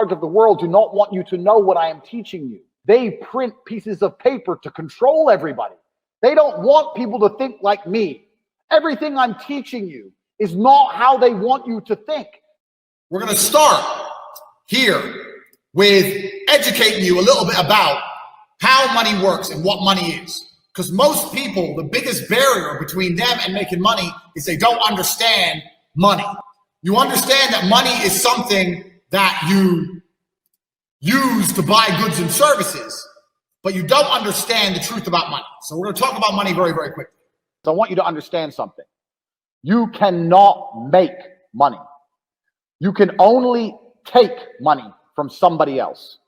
of the world do not want you to know what I am teaching you. They print pieces of paper to control everybody. They don't want people to think like me. Everything I'm teaching you is not how they want you to think. We're going to start here with educating you a little bit about how money works and what money is. Because most people, the biggest barrier between them and making money is they don't understand money. You understand that money is something that you use to buy goods and services, but you don't understand the truth about money. So we're going to talk about money very, very quickly. So I want you to understand something. You cannot make money. You can only take money from somebody else.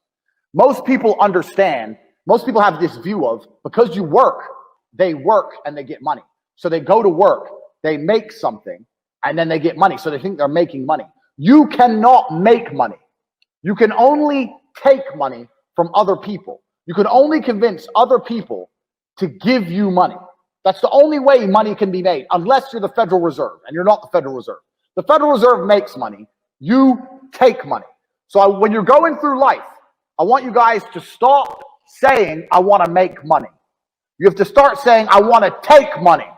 Most people understand, most people have this view of, because you work, they work and they get money. So they go to work, they make something, and then they get money. So they think they're making money. You cannot make money. You can only take money from other people. You can only convince other people to give you money. That's the only way money can be made, unless you're the Federal Reserve, and you're not the Federal Reserve. The Federal Reserve makes money. You take money. So when you're going through life, I want you guys to stop saying, I want to make money. You have to start saying, I want to take money.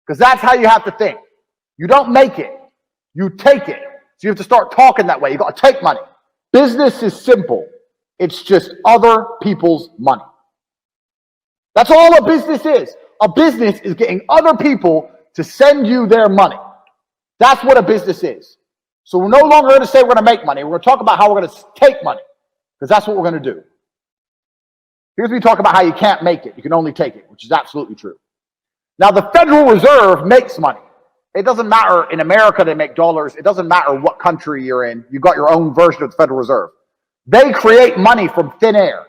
Because that's how you have to think. You don't make it. You take it. So you have to start talking that way. You got to take money. Business is simple. It's just other people's money. That's all a business is. A business is getting other people to send you their money. That's what a business is. So we're no longer going to say we're going to make money. We're going to talk about how we're going to take money, because that's what we're going to do. Here's where we talk about how you can't make it. You can only take it, which is absolutely true. Now, the Federal Reserve makes money. It doesn't matter. In America, they make dollars. It doesn't matter what country you're in. You've got your own version of the Federal Reserve. They create money from thin air.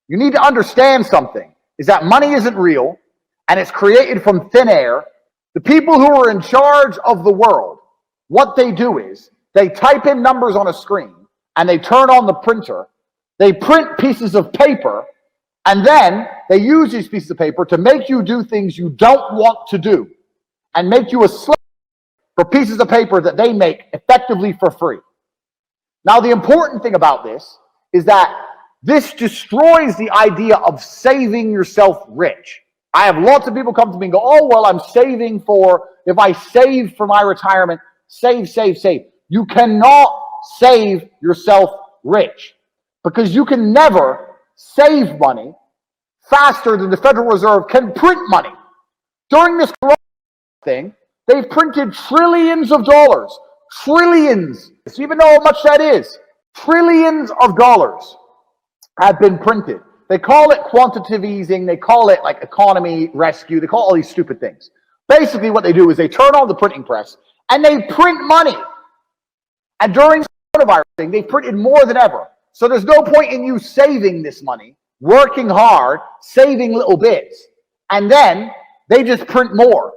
You need to understand something, is that money isn't real, and it's created from thin air. The people who are in charge of the world, what they do is they type in numbers on a screen and they turn on the printer. They print pieces of paper, and then they use these pieces of paper to make you do things you don't want to do and make you a slave for pieces of paper that they make effectively for free. Now, the important thing about this is that this destroys the idea of saving yourself rich. I have lots of people come to me and go, oh, well, I'm saving for, if I save for my retirement, save. You cannot save yourself rich, because you can never save money faster than the Federal Reserve can print money. During this thing, they've printed trillions of dollars. Trillions. Do you even know how much that is? Trillions of dollars have been printed. They call it quantitative easing. They call it like economy rescue. They call all these stupid things. Basically, what they do is they turn on the printing press and they print money. And during the coronavirus thing, they printed more than ever. So there's no point in you saving this money, working hard, saving little bits, and then they just print more.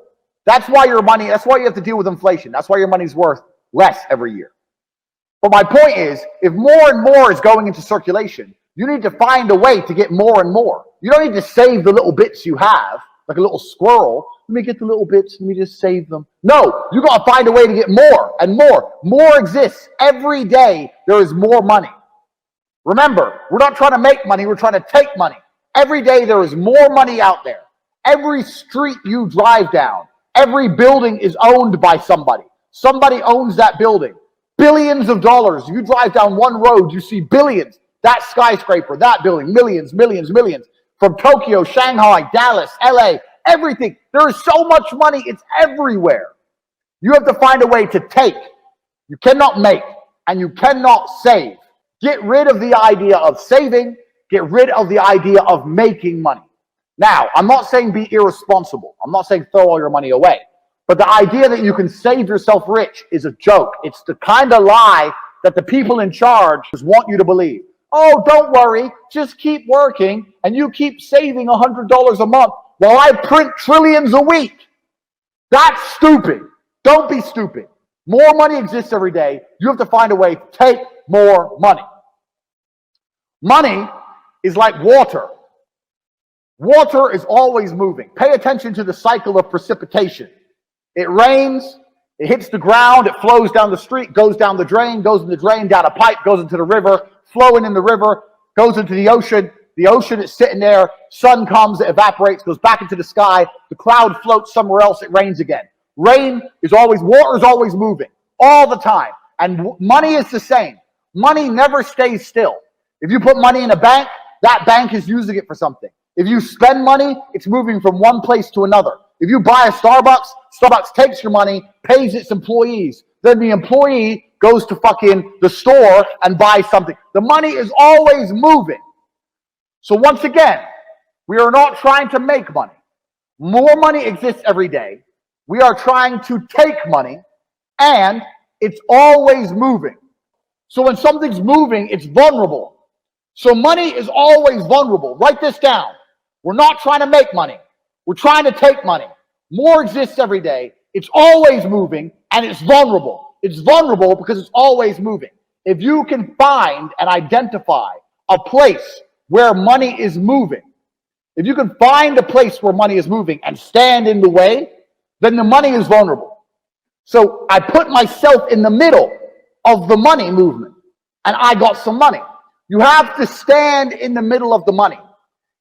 That's why your money, that's why you have to deal with inflation. That's why your money's worth less every year. But my point is, if more and more is going into circulation, you need to find a way to get more and more. You don't need to save the little bits you have, like a little squirrel. Let me get the little bits, let me just save them. No, you got to find a way to get more and more. More exists. Every day there is more money. Remember, we're not trying to make money, we're trying to take money. Every day there is more money out there. Every street you drive down, every building is owned by somebody. Somebody owns that building. Billions of dollars. You drive down one road, you see billions. That skyscraper, that building, millions. From Tokyo, Shanghai, Dallas, LA, everything. There is so much money, it's everywhere. You have to find a way to take. You cannot make, and you cannot save. Get rid of the idea of saving. Get rid of the idea of making money. Now, I'm not saying be irresponsible. I'm not saying throw all your money away. But the idea that you can save yourself rich is a joke. It's the kind of lie that the people in charge want you to believe. Oh, don't worry. Just keep working and you keep saving $100 a month while I print trillions a week. That's stupid. Don't be stupid. More money exists every day. You have to find a way to take more money. Money is like water. Water is always moving. Pay attention to the cycle of precipitation. It rains, It hits the ground, it flows down the street, goes down the drain, goes in the drain, down a pipe, goes into the river, flowing in the river, goes into the ocean. The ocean is sitting there, sun comes, it evaporates, goes back into the sky, the cloud floats somewhere else, it rains again. Water is always moving, all the time. And money is the same. Money never stays still. If you put money in a bank, that bank is using it for something. If you spend money, it's moving from one place to another. If you buy a Starbucks, Starbucks takes your money, pays its employees. Then the employee goes to fucking the store and buys something. The money is always moving. So once again, we are not trying to make money. More money exists every day. We are trying to take money, and it's always moving. So when something's moving, it's vulnerable. So money is always vulnerable. Write this down. We're not trying to make money. We're trying to take money. More exists every day. It's always moving, and it's vulnerable. It's vulnerable because it's always moving. If you can find and identify a place where money is moving, if you can find a place where money is moving and stand in the way, then the money is vulnerable. So I put myself in the middle of the money movement, and I got some money. You have to stand in the middle of the money.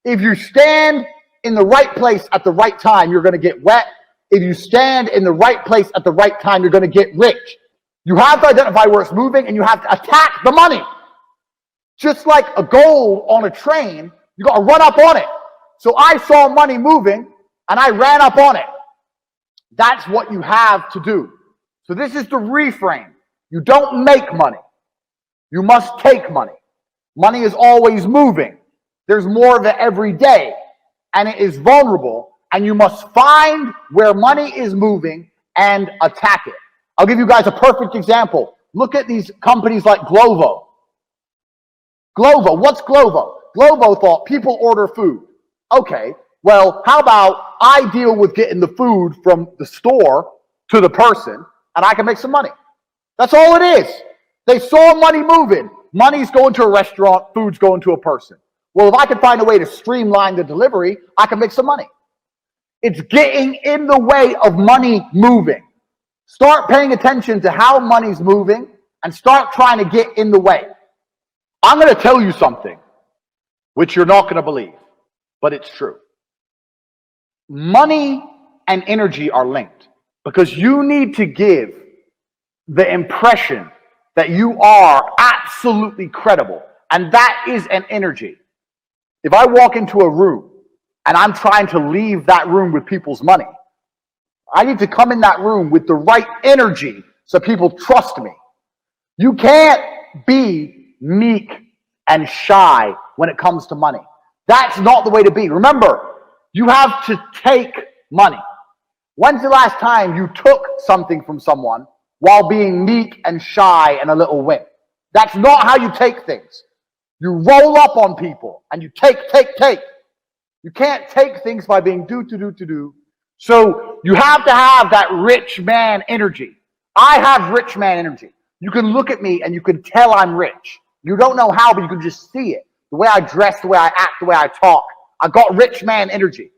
If you stand in the right place at the right time, you're going to get wet. If you stand in the right place at the right time, you're going to get rich. You have to identify where it's moving, and you have to attack the money. Just like a goal on a train, you got to run up on it. So I saw money moving, and I ran up on it. That's what you have to do. So this is the reframe. You don't make money. You must take money. Money is always moving. There's more of it every day, and it is vulnerable, and you must find where money is moving and attack it. I'll give you guys a perfect example. Look at these companies like Glovo. Glovo, what's Glovo? Glovo thought people order food. Okay, well, how about I deal with getting the food from the store to the person, and I can make some money. That's all it is. They saw money moving. Money's going to a restaurant, food's going to a person. Well, if I can find a way to streamline the delivery, I can make some money. It's getting in the way of money moving. Start paying attention to how money's moving and start trying to get in the way. I'm going to tell you something which you're not going to believe, but it's true. Money and energy are linked because you need to give the impression that you are absolutely credible, and that is an energy. If I walk into a room and I'm trying to leave that room with people's money, I need to come in that room with the right energy so people trust me. You can't be meek and shy when it comes to money. That's not the way to be. Remember, you have to take money. When's the last time you took something from someone while being meek and shy and a little wimp? That's not how you take things. You roll up on people and you take. You can't take things by being do. So you have to have that rich man energy. I have rich man energy. You can look at me and you can tell I'm rich. You don't know how, but you can just see it. The way I dress, the way I act, the way I talk. I got rich man energy.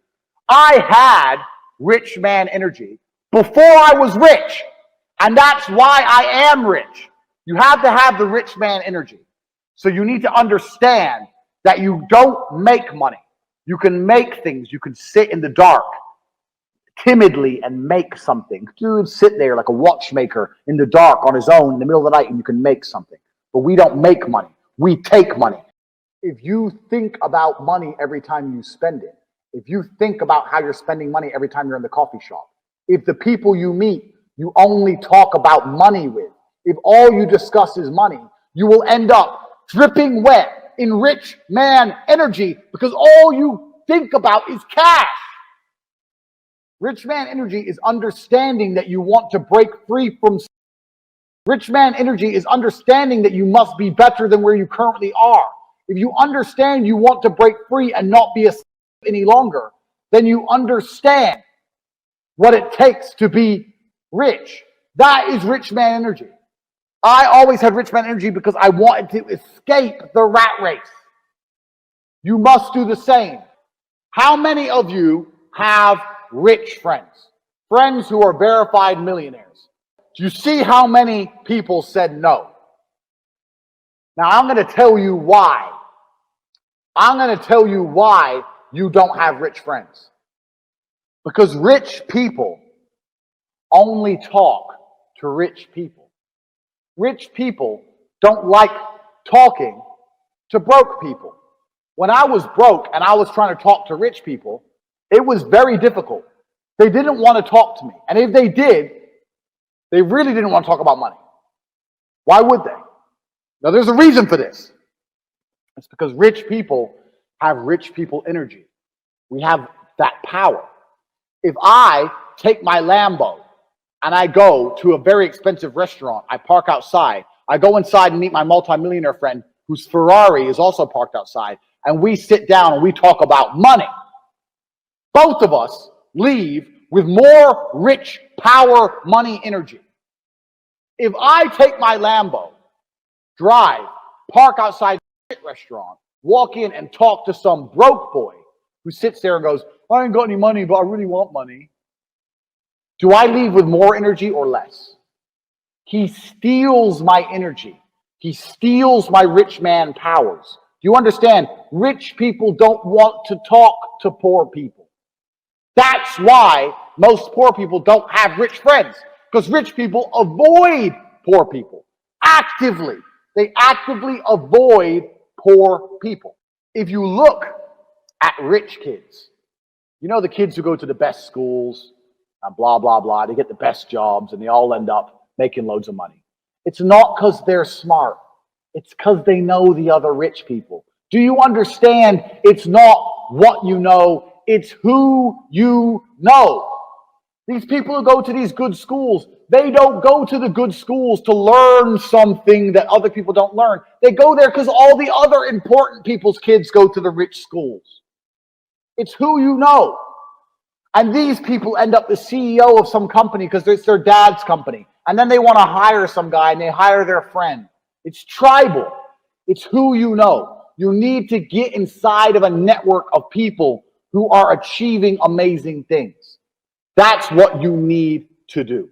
I had rich man energy before I was rich. And that's why I am rich. You have to have the rich man energy. So you need to understand that you don't make money. You can make things. You can sit in the dark timidly and make something. Dude, sit there like a watchmaker in the dark on his own in the middle of the night and you can make something. But we don't make money. We take money. If you think about money every time you spend it, if you think about how you're spending money every time you're in the coffee shop, if the people you meet, you only talk about money with, if all you discuss is money, you will end up dripping wet in rich man energy because all you think about is cash. Rich man energy is understanding that you want to break free from. Rich man energy is understanding that you must be better than where you currently are. If you understand you want to break free and not be a slave any longer, then you understand what it takes to be rich. That is rich man energy. I always had rich man energy because I wanted to escape the rat race. You must do the same. How many of you have rich friends? Friends who are verified millionaires. Do you see how many people said no? Now, I'm going to tell you why. I'm going to tell you why you don't have rich friends. Because rich people only talk to rich people. Rich people don't like talking to broke people. When I was broke and I was trying to talk to rich people, it was very difficult. They didn't want to talk to me. And if they did, they really didn't want to talk about money. Why would they? Now, there's a reason for this. It's because rich people have rich people energy. We have that power. If I take my Lambo and I go to a very expensive restaurant, I park outside, I go inside and meet my multimillionaire friend whose Ferrari is also parked outside, and we sit down and we talk about money. Both of us leave with more rich power, money, energy. If I take my Lambo, drive, park outside the restaurant, walk in and talk to some broke boy who sits there and goes, I ain't got any money, but I really want money. Do I leave with more energy or less? He steals my energy. He steals my rich man powers. Do you understand? Rich people don't want to talk to poor people. That's why most poor people don't have rich friends, because rich people avoid poor people actively. They actively avoid poor people. If you look at rich kids, you know the kids who go to the best schools and blah, blah, blah, they get the best jobs and they all end up making loads of money. It's not because they're smart. It's because they know the other rich people. Do you understand? It's not what you know. It's who you know. These people who go to these good schools, they don't go to the good schools to learn something that other people don't learn. They go there because all the other important people's kids go to the rich schools. It's who you know. And these people end up the CEO of some company because it's their dad's company. And then they want to hire some guy and they hire their friend. It's tribal. It's who you know. You need to get inside of a network of people who are achieving amazing things. That's what you need to do.